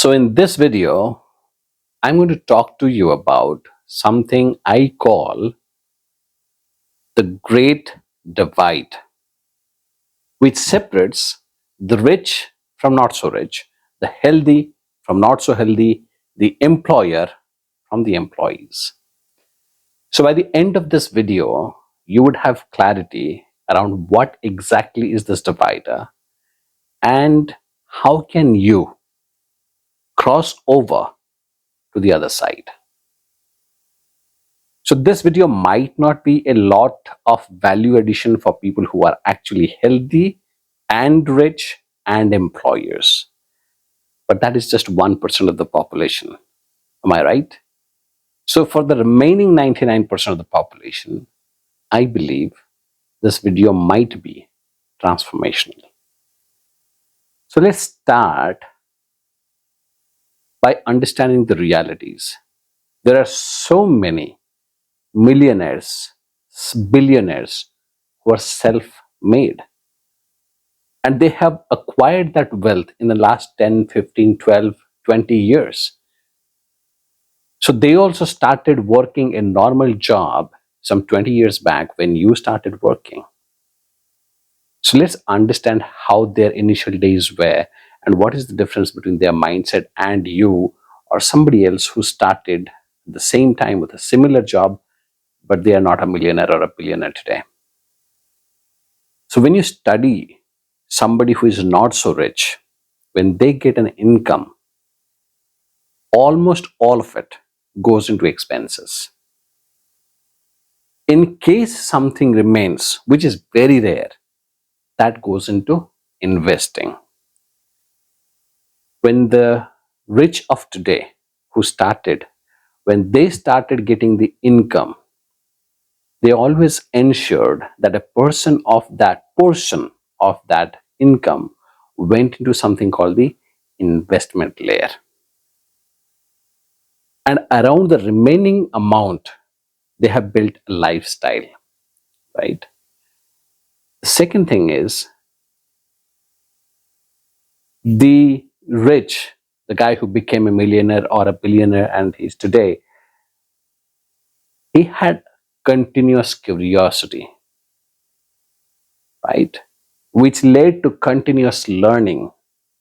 So in this video, I'm going to talk to you about something I call the Great Divide, which separates the rich from not so rich, the healthy from not so healthy, the employer from the employees. So by the end of this video, you would have clarity around what exactly is this divider and how can you cross over to the other side. So this video might not be a lot of value addition for people who are actually healthy and rich and employers. But that is just 1% of the population. Am I right? So for the remaining 99% of the population, I believe this video might be transformational. So let's start by understanding the realities. There are so many millionaires, billionaires who are self-made, and they have acquired that wealth in the last 10, 15, 12, 20 years. So they also started working a normal job some 20 years back when you started working. So let's understand how their initial days were and what is the difference between their mindset and you or somebody else who started at the same time with a similar job, but they are not a millionaire or a billionaire today. So when you study somebody who is not so rich, when they get an income, almost all of it goes into expenses. In case something remains, which is very rare, that goes into investing. When the rich of today who started, when they started getting the income, they always ensured that a portion of that income went into something called the investment layer. And around the remaining amount, they have built a lifestyle, right? The second thing is the rich, the guy who became a millionaire or a billionaire and he's today, he had continuous curiosity, right? Which led to continuous learning,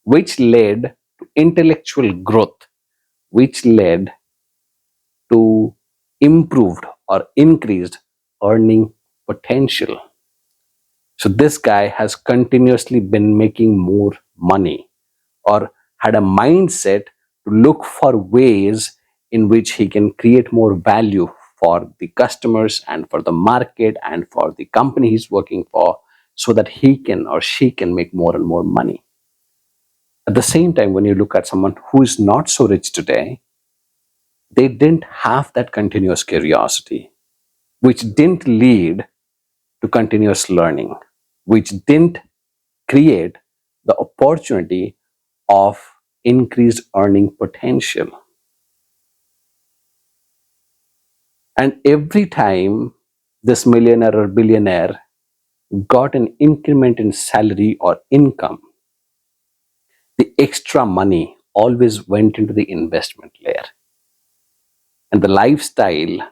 which led to intellectual growth, which led to improved or increased earning potential. So this guy has continuously been making more money or had a mindset to look for ways in which he can create more value for the customers and for the market and for the company he's working for so that he can or she can make more and more money. At the same time, when you look at someone who is not so rich today, they didn't have that continuous curiosity, which didn't lead to continuous learning, which didn't create the opportunity of increased earning potential. And every time this millionaire or billionaire got an increment in salary or income, the extra money always went into the investment layer. And the lifestyle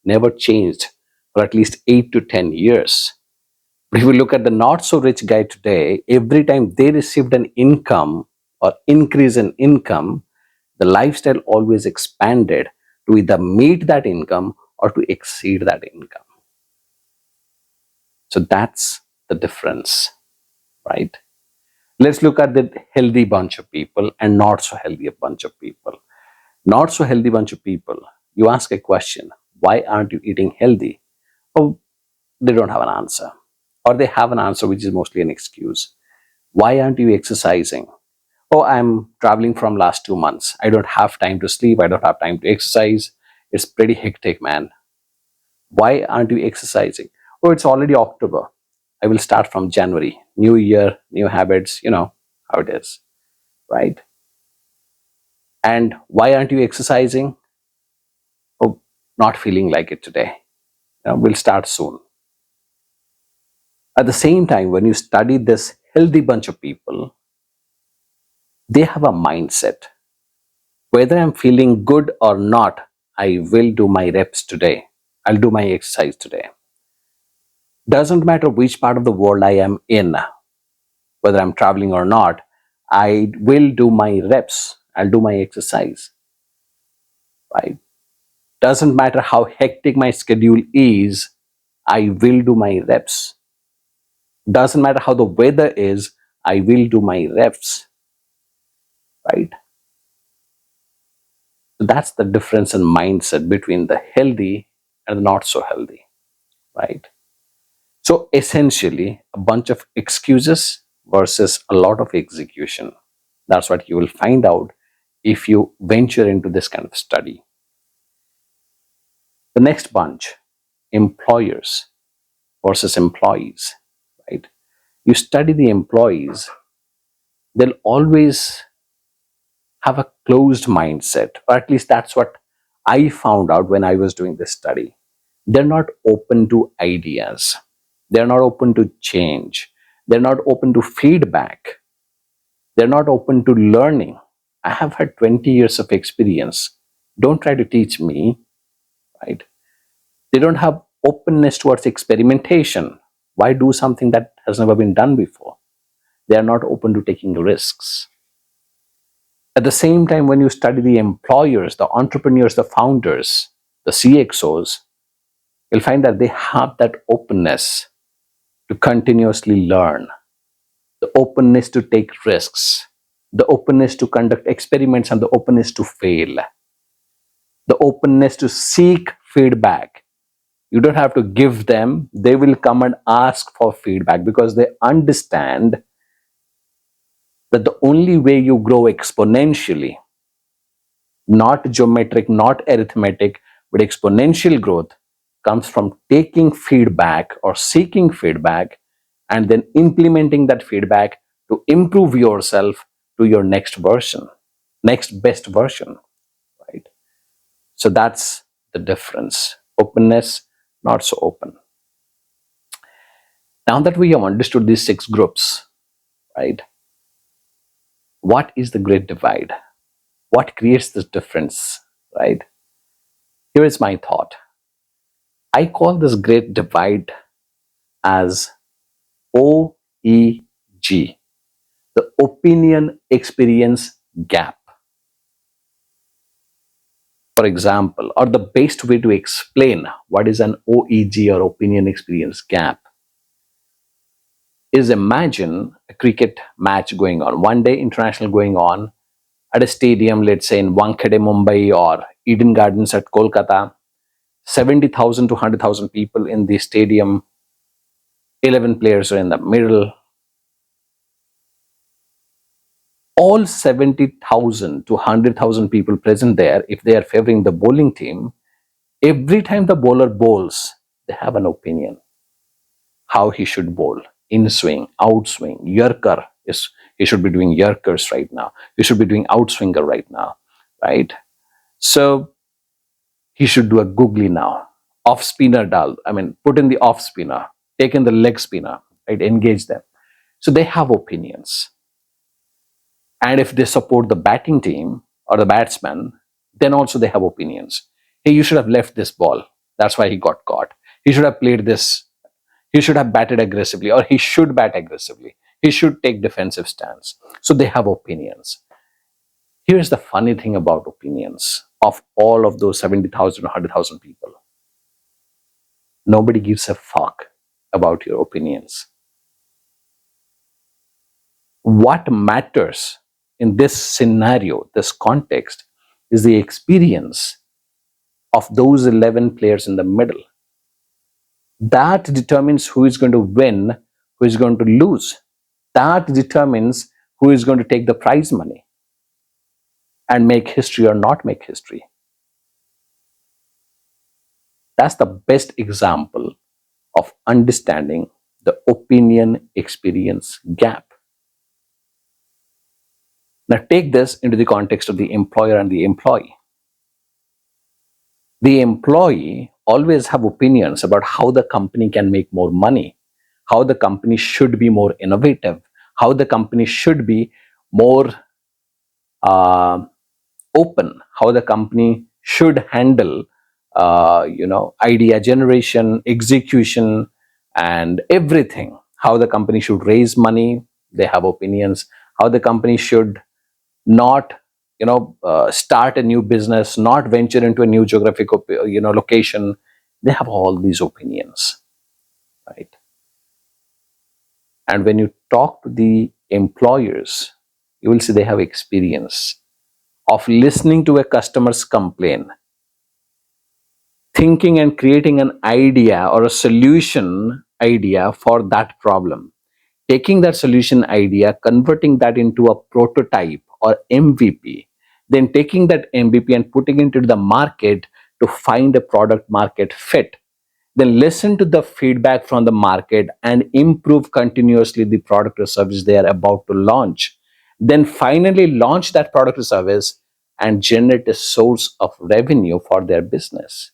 never changed for at least 8 to 10 years. But if you look at the not so rich guy today, every time they received an income or increase in income, the lifestyle always expanded to either meet that income or to exceed that income. So that's the difference, right? Let's look at the healthy bunch of people and not so healthy bunch of people. Not so healthy bunch of people, you ask a question, why aren't you eating healthy? Oh, they don't have an answer. Or they have an answer which is mostly an excuse. Why aren't you exercising? Oh, I'm traveling from last 2 months. I don't have time to sleep. I don't have time to exercise. It's pretty hectic, man. Why aren't you exercising? Oh, it's already October. I will start from January. New year, new habits, you know how it is, right? And why aren't you exercising? Oh, not feeling like it today. We'll start soon. At the same time, when you study this healthy bunch of people, they have a mindset Whether I'm feeling good or not, I will do my reps today. I'll do my exercise today. Doesn't matter which part of the world I am in, whether I'm traveling or not, I will do my reps. I'll do my exercise, right? Doesn't matter how hectic my schedule is, I will do my reps. Doesn't matter how the weather is, I will do my reps, right? So that's the difference in mindset between the healthy and the not so healthy, right? So essentially, a bunch of excuses versus a lot of execution. That's what you will find out if you venture into this kind of study. The next bunch, employers versus employees, right? You study the employees, they'll always have a closed mindset, or at least that's what I found out when I was doing this study. They're not open to ideas, they're not open to change, they're not open to feedback, they're not open to learning. I have had 20 years of experience. Don't try to teach me, right? They don't have openness towards experimentation. Why do something that has never been done before? They are not open to taking risks. At the same time, when you study the employers, the entrepreneurs, the founders, the CXOs, you'll find that they have that openness to continuously learn, the openness to take risks, the openness to conduct experiments, and the openness to fail, the openness to seek feedback. You don't have to give them, they will come and ask for feedback because they understand that the only way you grow exponentially, not geometric, not arithmetic, but exponential growth, comes from taking feedback or seeking feedback and then implementing that feedback to improve yourself to your next version, next best version, right? So that's the difference. Openness, not so open. Now that we have understood these 6 groups, right? What is the great divide? What creates this difference, right? Here is my thought. I call this great divide as OEG, the opinion experience gap. For example, or the best way to explain what is an OEG or opinion experience gap is, imagine a cricket match going on, one day international going on at a stadium, let's say in Wankhede, Mumbai, or Eden Gardens at Kolkata. 70,000 to 100,000 people in the stadium, 11 players are in the middle. All 70,000 to 100,000 people present there, if they are favoring the bowling team, every time the bowler bowls, they have an opinion how he should bowl. In swing, out swing, Yorker, is he should be doing Yorkers right now. He should be doing outswinger right now, right? So he should do a googly now. Off spinner put in the off spinner, take in the leg spinner, right? Engage them. So they have opinions. And if they support the batting team or the batsman, then also they have opinions. Hey, you should have left this ball. That's why he got caught. He should have played this. He should have batted aggressively, or he should bat aggressively. He should take defensive stance. So they have opinions. Here's the funny thing about opinions of all of those 70,000 or 100,000 people. Nobody gives a fuck about your opinions. What matters in this scenario, this context, is the experience of those 11 players in the middle. That determines who is going to win, who is going to lose. That determines who is going to take the prize money and make history or not make history. That's the best example of understanding the opinion experience gap. Now take this into the context of the employer and the employee. The employee always have opinions about how the company can make more money, how the company should be more innovative, how the company should be more open how the company should handle idea generation, execution, and everything. How the company should raise money, they have opinions. How the company should not start a new business, not venture into a new geographic location, they have all these opinions, right? And when you talk to the employers, you will see they have experience of listening to a customer's complaint, thinking and creating an idea or a solution idea for that problem, taking that solution idea, converting that into a prototype or MVP, then taking that MVP and putting it into the market to find a product market fit, then listen to the feedback from the market and improve continuously the product or service they are about to launch, then finally launch that product or service and generate a source of revenue for their business.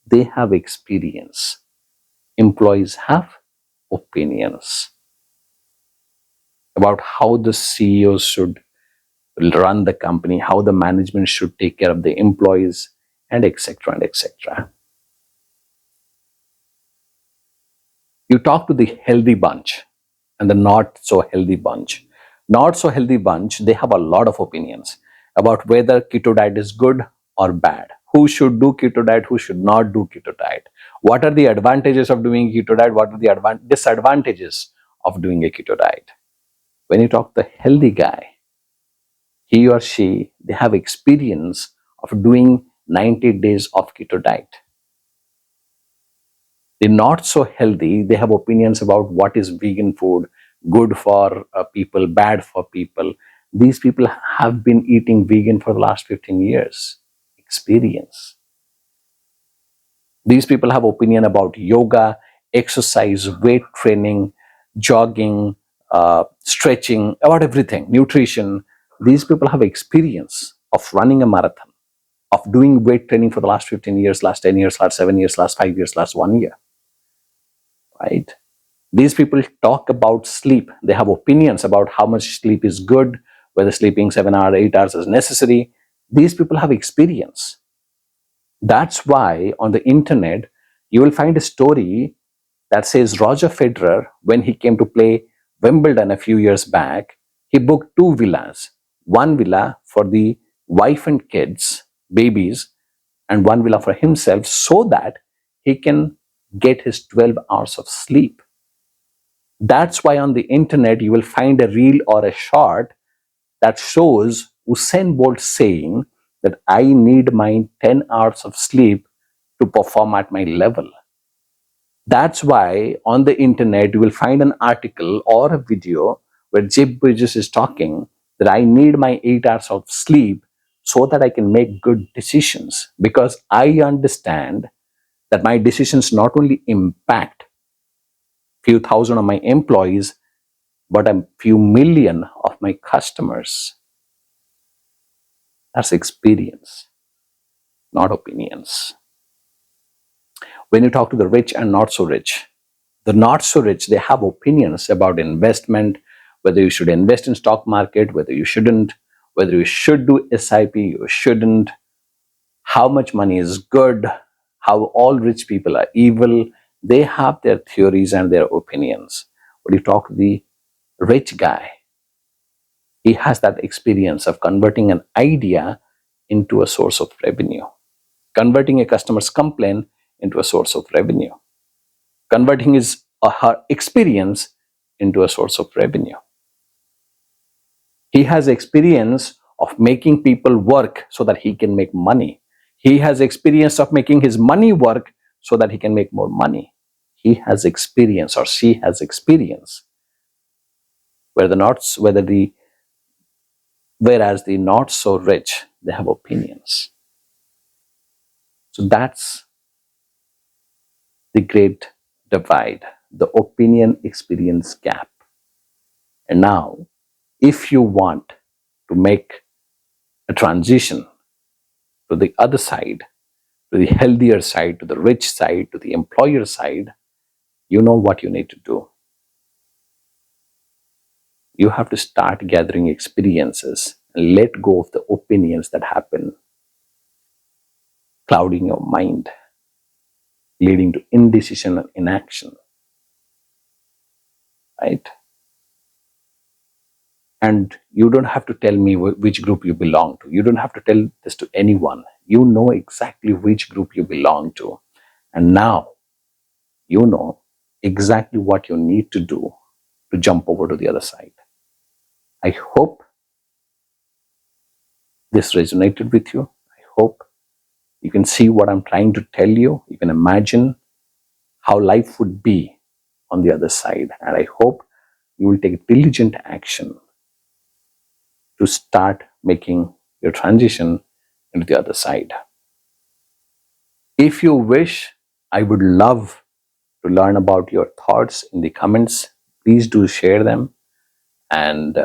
They have experience. Employees have opinions about how the CEOs should run the company, how the management should take care of the employees, and etc. and etc. You talk to the healthy bunch and the not so healthy bunch. Not so healthy bunch, they have a lot of opinions about whether keto diet is good or bad. Who should do keto diet, who should not do keto diet. What are the advantages of doing keto diet? What are the disadvantages of doing a keto diet? When you talk to the healthy guy, he or she, they have experience of doing 90 days of keto diet. The not so healthy, they have opinions about what is vegan food, good for people, bad for people. These people have been eating vegan for the last 15 years. Experience. These people have opinion about yoga, exercise, weight training, jogging, stretching, about everything, nutrition. These people have experience of running a marathon, of doing weight training for the last 15 years, last 10 years, last 7 years, last 5 years, last 1 year, right? These people talk about sleep. They have opinions about how much sleep is good, whether sleeping 7 hours, 8 hours is necessary. These people have experience. That's why on the internet, you will find a story that says Roger Federer, when he came to play Wimbledon a few years back, he booked 2 villas. One villa for the wife and kids, babies, and one villa for himself so that he can get his 12 hours of sleep. That's why on the internet you will find a reel or a short that shows Usain Bolt saying that I need my 10 hours of sleep to perform at my level. That's why on the internet you will find an article or a video where Jeff Bridges is talking that I need my 8 hours of sleep so that I can make good decisions, because I understand that my decisions not only impact few thousand of my employees, but a few million of my customers. That's experience, not opinions. When you talk to the rich and not so rich, the not so rich, they have opinions about investment, whether you should invest in stock market, whether you shouldn't, whether you should do SIP, you shouldn't, how much money is good, how all rich people are evil. They have their theories and their opinions. When you talk to the rich guy, he has that experience of converting an idea into a source of revenue, converting a customer's complaint into a source of revenue, converting his or her experience into a source of revenue. He has experience of making people work so that he can make money. He has experience of making his money work so that he can make more money. He has experience, or she has experience, where the nots, whether the whereas the not so rich, they have opinions. So that's the great divide, the opinion experience gap. And now, if you want to make a transition to the other side, to the healthier side, to the rich side, to the employer side, you know what you need to do. You have to start gathering experiences and let go of the opinions that happen, clouding your mind, leading to indecision and inaction, right? And you don't have to tell me which group you belong to. You don't have to tell this to anyone. You know exactly which group you belong to. And now you know exactly what you need to do to jump over to the other side. I hope this resonated with you. I hope you can see what I'm trying to tell you. You can imagine how life would be on the other side. And I hope you will take diligent action to start making your transition into the other side. If you wish, I would love to learn about your thoughts in the comments. Please do share them. And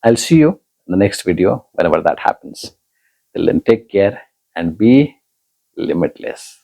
I'll see you in the next video whenever that happens. Till then, take care and be limitless.